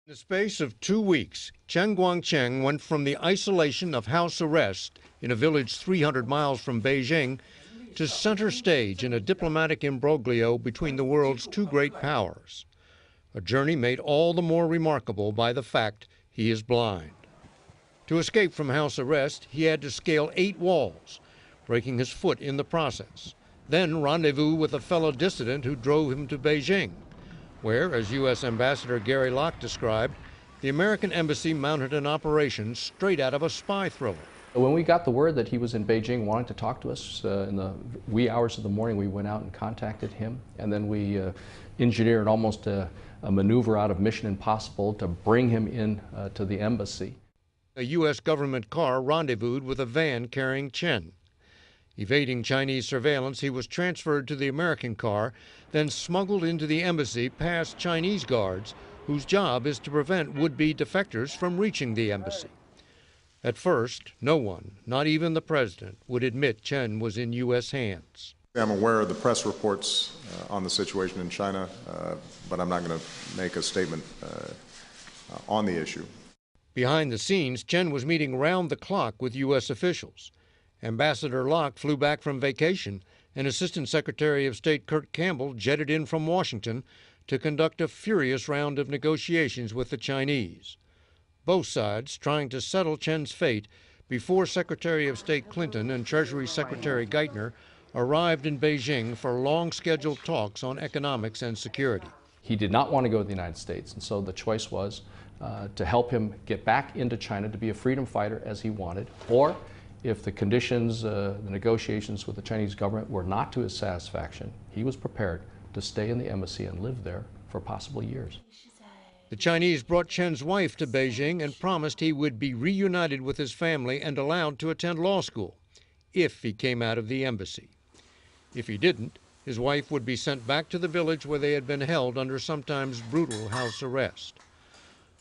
In the space of 2 weeks, Chen Guangcheng went from the isolation of house arrest in a village 300 miles from Beijing to center stage in a diplomatic imbroglio between the world's two great powers. A journey made all the more remarkable by the fact he is blind. To escape from house arrest, he had to scale 8 walls, breaking his foot in the process, then rendezvous with a fellow dissident who drove him to Beijing, where, as U.S. Ambassador Gary Locke described, the American embassy mounted an operation straight out of a spy thriller. When we got the word that he was in Beijing wanting to talk to us in the wee hours of the morning, we went out and contacted him, and then we engineered almost a maneuver out of Mission Impossible to bring him in to the embassy. A U.S. government car rendezvoused with a van carrying Chen. Evading Chinese surveillance, he was transferred to the American car, then smuggled into the embassy past Chinese guards, whose job is to prevent would-be defectors from reaching the embassy. At first, no one, not even the president, would admit Chen was in U.S. hands. I'm aware of the press reports on the situation in China, but I'm not going to make a statement on the issue. Behind the scenes, Chen was meeting round the clock with U.S. officials. Ambassador Locke flew back from vacation, and Assistant Secretary of State Kurt Campbell jetted in from Washington to conduct a furious round of negotiations with the Chinese. Both sides trying to settle Chen's fate before Secretary of State Clinton and Treasury Secretary Geithner arrived in Beijing for long-scheduled talks on economics and security. He did not want to go to the United States, and so the choice was to help him get back into China to be a freedom fighter as he wanted, or if the conditions, the negotiations with the Chinese government were not to his satisfaction, he was prepared to stay in the embassy and live there for possible years. The Chinese brought Chen's wife to Beijing and promised he would be reunited with his family and allowed to attend law school, if he came out of the embassy. If he didn't, his wife would be sent back to the village where they had been held under sometimes brutal house arrest.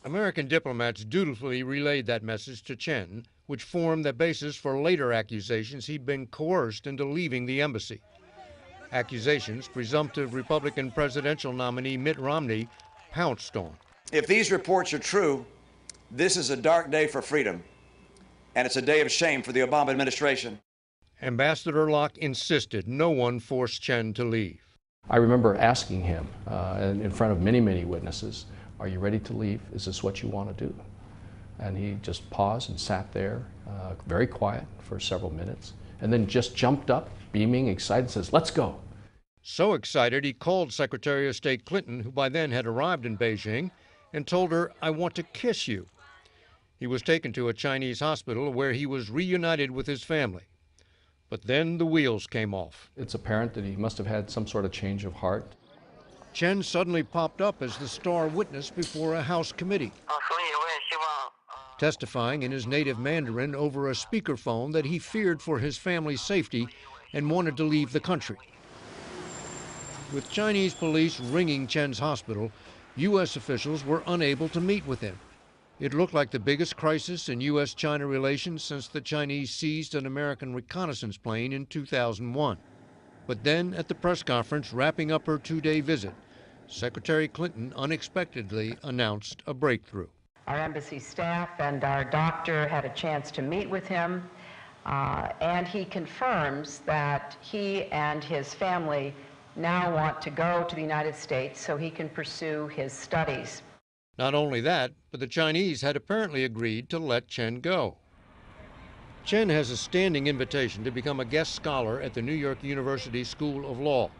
American diplomats dutifully relayed that message to Chen, which formed the basis for later accusations he'd been coerced into leaving the embassy. Accusations presumptive Republican presidential nominee Mitt Romney pounced on. If these reports are true, this is a dark day for freedom, and it's a day of shame for the Obama administration. Ambassador Locke insisted no one forced Chen to leave. I remember asking him in front of many, many witnesses, "Are you ready to leave? Is this what you want to do?" And he just paused and sat there, very quiet for several minutes, and then just jumped up, beaming, excited, and says, "Let's go." So excited, he called Secretary of State Clinton, who by then had arrived in Beijing, and told her, "I want to kiss you." He was taken to a Chinese hospital where he was reunited with his family. But then the wheels came off. It's apparent that he must have had some sort of change of heart. Chen suddenly popped up as the star witness before a House committee, testifying in his native Mandarin over a speakerphone that he feared for his family's safety and wanted to leave the country. With Chinese police ringing Chen's hospital, U.S. officials were unable to meet with him. It looked like the biggest crisis in U.S.-China relations since the Chinese seized an American reconnaissance plane in 2001. But then, at the press conference wrapping up her 2-day visit, Secretary Clinton unexpectedly announced a breakthrough. Our embassy staff and our doctor had a chance to meet with him, and he confirms that he and his family now want to go to the United States so he can pursue his studies. Not only that, but the Chinese had apparently agreed to let Chen go. Chen has a standing invitation to become a guest scholar at the New York University School of Law,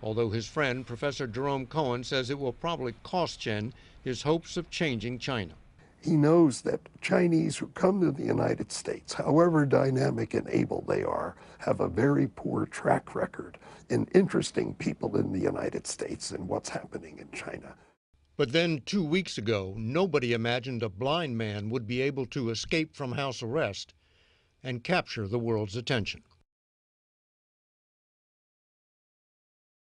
although his friend, Professor Jerome Cohen, says it will probably cost Chen his hopes of changing China. He knows that Chinese who come to the United States, however dynamic and able they are, have a very poor track record in interesting people in the United States and what's happening in China. But then 2 weeks ago, nobody imagined a blind man would be able to escape from house arrest and capture the world's attention.